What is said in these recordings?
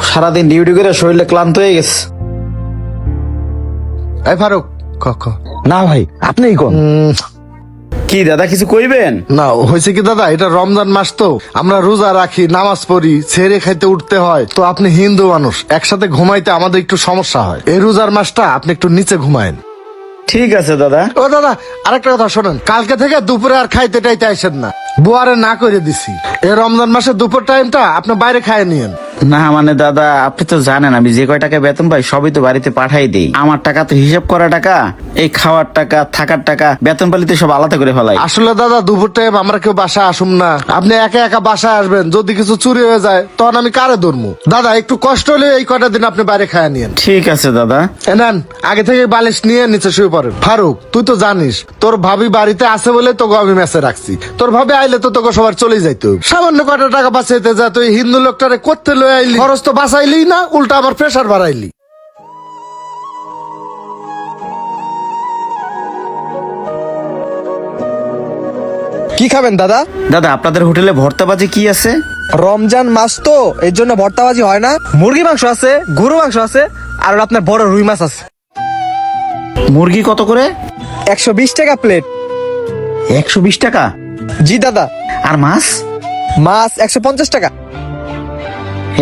সারাদিন ডিউটি করে শরীরে ক্লান্ত হয়ে গেছে। এই ফারুক না ভাই আপনিই কোন। কি দাদা কিছু কইবেন? না হয়েছে কি দাদা, এটা রমজান মাস তো আমরা রোজা রাখি, নামাজ পড়ি, ছেড়ে খাইতে উঠতে হয়। তো আপনি হিন্দু মানুষ, একসাথে ঘুমাইতে আমাদের একটু সমস্যা হয়। এই রোজার মাসটা আপনি একটু নিচে ঘুমায়েন। ঠিক আছে দাদা। ও দাদা আরেকটা কথা শোনেন, কালকে থেকে দুপুরে আর খাইতে টাইতে আসেন না, বুয়ারে না করে দিছি। এই রমজান মাসে দুপুর টাইমটা আপনি বাইরে খায় নিয়েন। না মানে দাদা আপনি তো জানেন আমি যে কয় টাকা বেতন পাই সবই তো বাড়িতে পাঠাই দেই। আমার টাকা তো হিসাব করা টাকা, এই খাওয়ার টাকা থাকার টাকা বেতন পালিতে সব আলাদা করে ফেলাই। আসলে দাদা দুপুর টাইম আমরা কেউ বাসায় আসুম না, আপনি একা একা বাসায় আসবেন, যদি কিছু চুরি হয়ে যায় তখন আমি কারে ধরবো? দাদা একটু কষ্ট হলে এই কয়টা দিন আপনি বাইরে খায় নিয়েন। ঠিক আছে দাদা। নেন আগে থেকে বালিশ নিয়ে নিচে শুয়ে পড়েন। ফারুক তুই তো জানিস তোর ভাবি বাড়িতে আছে বলে তোকে আমি মেসে রাখছি। তোর ভাবি আইলে তো তোকে সবার চলে যাইতো, সামান্য কয়টা টাকা বাঁচাইতে যা তুই হিন্দু লোকটারে করতে লয়ে আইলি, খরচ তো বাঁচাইলি না, উল্টা আমার প্রেশার বাড়াইলি। কি খাবেন দাদা? দাদা আপনাদের হোটেলে ভর্তাবাজি কি আছে? রমজান মাস তো এর জন্য ভর্তাবাজি হয় না। মুরগি মাংস আছে, গরু মাংস আছে, আর আপনার বড় রুই মাছ আছে। মুরগি কত করে? 120 টাকা প্লেট। 120 টাকা? জি দাদা। আর মাছ? মাছ 150 টাকা।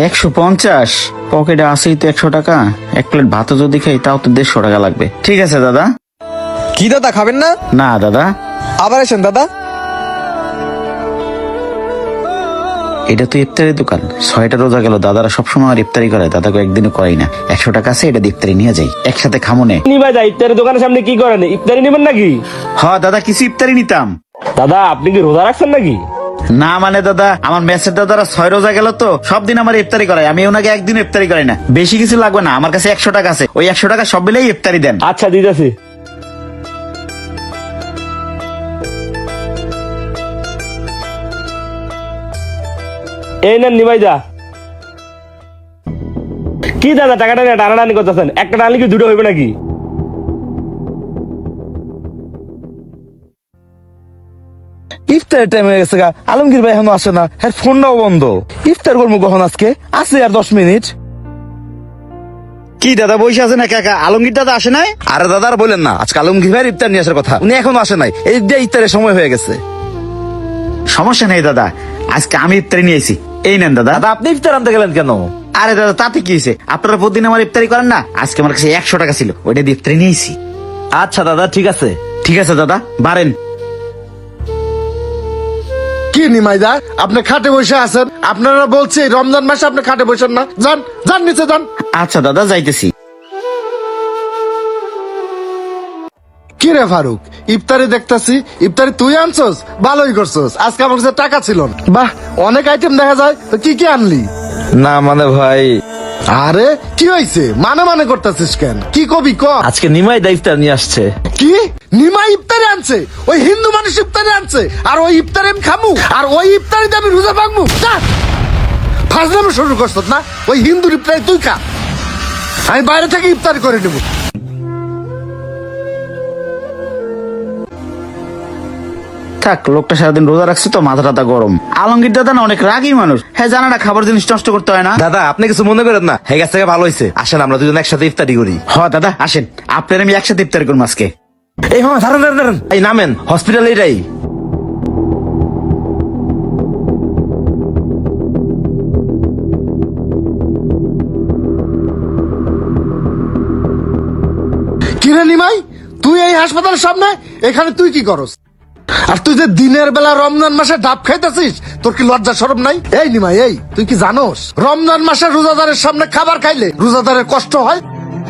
150? পকেটে আছেই তো 100 টাকা, এক প্লেট ভাত যদি খাই তাও তো 150 টাকা লাগবে। ঠিক আছে দাদা। কি দাদা খাবেন না? না দাদা। আবার এসেন দাদা। এটা তো ইফতারের দোকান, 6টা রোজা গেল, দাদারা সবসময় আর ইফতারি করে, দাদাকে একদিনও করাই না। 100 টাকা আছে, এটা ইফতারি নিয়ে যাই, একসাথে খামনে। ভাই ইফতারের দোকানের সামনে কি করেন? ইফতারি নেবেন নাকি? হ্যাঁ দাদা কিছু ইফতারি নিতাম। দাদা আপনি কি রোজা রাখছেন নাকি? না মানে দাদা আমার মেসের দাদারা 6 রোজা গেল তো সব দিন আমার ইফতারি করায়, আমি ওনাকে একদিন ইফতারি করাই না। বেশি কিছু লাগবে না, আমার কাছে 100 টাকা আছে, ওই 100 টাকা সব মিলেই ইফতারি দেন। আচ্ছা দিতেছি। এই নেন নিবাই যা। কি দাদা টাকাটা নিয়ে টানাটানি করতেছেন? একটা টানলে কি দুটো হইবে নাকি? ইফতারের টাইম হয়ে গেছে গা, আলমগীর ভাই এখনো আসে না, হ্যাঁ ফোনটাও বন্ধ। ইফতার করবো কখন আজকে? আছে আর 10 মিনিট। কি দাদা বসে আছেন একা একা? আলমগীর দাদা আসে নাই? আরে দাদা আর বলেন না, আজকে আলমগীর ভাইয়ের ইফতার নিয়ে আসার কথা, উনি এখনো আসে নাই। এই যে ইফতারের সময় হয়ে গেছে। সমস্যা নেই দাদা, আজকে আমি ইফতারি নিয়েছি, এই নেন দাদা। দাদা আপনি ইফতার আনতে গেলেন কেন? আরে দাদা তাতে কি হয়েছে, আপনারা প্রতিদিন আমার ইফতারি করেন না, আজকে আমার কাছে 100 টাকা ছিল, ওইটা দিয়ে ইফতারি নিয়েছি। আচ্ছা দাদা ঠিক আছে। ঠিক আছে দাদা বাড়েন। কি নিমাইদা আপনি খাটে বসে আছেন? আপনারা বলছি রমজান মাসে আপনি খাটে বসেন না, যান যান নিচে যান। আচ্ছা দাদা যাইতেছি। কি রে ফারুক, ইফতারি দেখতাছি, ইফতারি তুই আনছস, ভালোই করছস। আজকে আমার কাছে টাকা ছিল না। বাহ অনেক আইটেম দেখা যায়, তো কি কি আনলি? না মানে ভাই আরে কি হয়েছে মানে মানে করতেছিস কেন? কি কবি ক। আজকে নিমাই দা ইফতার নিয়ে আসছে। কি নিমা ইফতারি আনছে? ওই হিন্দু মানুষ ইফতারি আনছে, আর ওই ইফতারি আমি খামু, আর ওই ইফতারিতে আমি রোজা ভাঙবো? ফাজলামো শুরু করছস না? ওই হিন্দুর ইফতারি তুই খা, আমি বাইরে থেকে ইফতারি করে নেবো। থাক, লোকটা সারাদিন রোজা রাখছে তো মাথা টাথা গরম। আলমগীর দাদা না অনেক রাগী মানুষ, হ্যাঁ জানা না খাবার জিনিস নষ্ট করতে হয় না। দাদা আপনি কিছু মনে করেন না, হ্যাঁ থেকে ভালো হয়েছে, আসেন আমরা দুজন একসাথে ইফতারি করি। হ্যাঁ দাদা আসেন, আপনার আমি একসাথে ইফতারি করবো আজকে। এই হ্যাঁ দাঁড়ান দাঁড়ান দাঁড়ান, এই নামেন, হসপিটাল এটাই। কিরে নিমাই, তুই এই হাসপাতালের সামনে, এখানে তুই কি করস? আর তুই যে দিনের বেলা রমজান মাসে ডাব খাইতেছিস, তোর কি লজ্জা শরম নাই? এই নিমাই, এই তুই কি জানোস রমজান মাসে রোজাদারের সামনে খাবার খাইলে রোজাদারের কষ্ট হয়?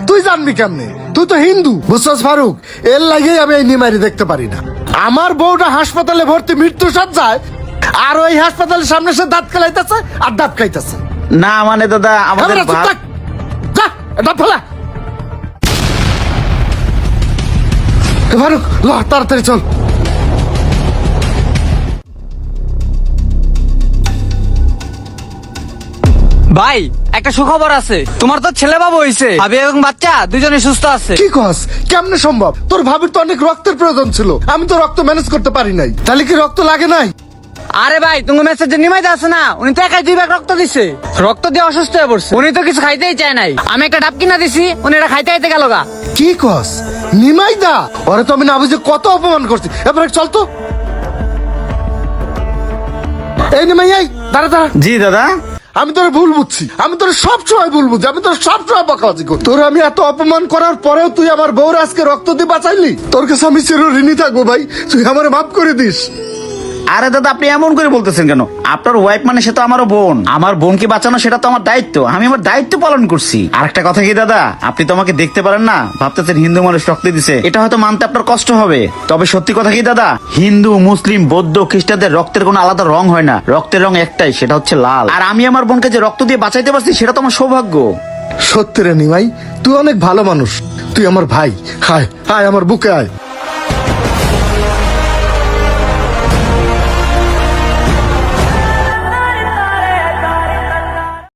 তুই জানবি কেমনে? তুই তো হিন্দু, বুঝছস ফারুক? এর লাগেই আমি এই নিমাইরি দেখতে পারি না। আমার বউটা হাসপাতালে ভর্তি মৃত্যু সজ্জায়, আর ওই হাসপাতালের সামনে সে দাঁত খেলাইতেছে আর ডাব খাইতেছে। না মানে দাদা আমাদের ডাব ফেলা। ফারুক ল তাড়াতাড়ি চল। ভাই একটা সুখবর আছে, তোমার তো ছেলে বাবু হইছে, ভাবি এবং বাচ্চা দুজনে সুস্থ আছে। কি কস? কেমনে সম্ভব? তোর ভাবির তো অনেক রক্তের প্রয়োজন ছিল, আমি তো রক্ত ম্যানেজ করতে পারি নাই। তাহলে কি রক্ত লাগে নাই? আরে ভাই তুমি মেসেজে নিমাইতে আছে না, উনি তো একাই 2 ব্যাগ রক্ত দিছে, রক্ত দিয়ে অসুস্থ হয়ে পড়ছে, উনি তো কিছু খাইতেই চায় নাই, আমি একটা ডাব কিনা দিছি, উনি এটা খাইতে খাইতে গেল গা। কি কস নিমাই দা? ওরে তো আমি না বুঝে কত অপমান করছি। এবার চল তো। এই নিমাই, এই দাঁড়া দাঁড়া। জি দাদা। আমি তোর ভুল বুঝছি, আমি তোর সব সময় ভুল বুঝছি, আমি তোর সব সময় বকাবাজি করি। তোর আমি এত অপমান করার পরেও তুই আমার বউর আজকে রক্ত দিয়ে বাঁচাইলি। তোর কাছে আমি চিরঋণী থাকবো ভাই, তুই আমার মাফ করে দিস। আরে দাদা আপনি এমন করে বলতেছেন কেন? আপনার ওয়াইফ মানে সে তো আমারও বোন, আমার বোনকে বাঁচানো সেটা তো আমার দায়িত্ব, আমি আমার দায়িত্ব পালন করছি। আর একটা কথা কি দাদা, আপনি তো আমাকে দেখতে পারেন না, ভাবতেছেন হিন্দু মানুষ রক্ত দিছে, এটা হয়তো মানতে আপনার কষ্ট হবে, তবে সত্যি কথা কি দাদা, হিন্দু মুসলিম বৌদ্ধ খ্রিস্টানদের রক্তের কোনো আলাদা রং হয় না, রক্তের রং একটাই, সেটা হচ্ছে লাল। আর আমি আমার বোনকে যে রক্ত দিয়ে বাঁচাইতে পারছি সেটা তো আমার সৌভাগ্য। সত্যি রে নিমাই, তুই অনেক ভালো মানুষ, তুই আমার ভাই। হায় হায়, আমার বুকে আয়।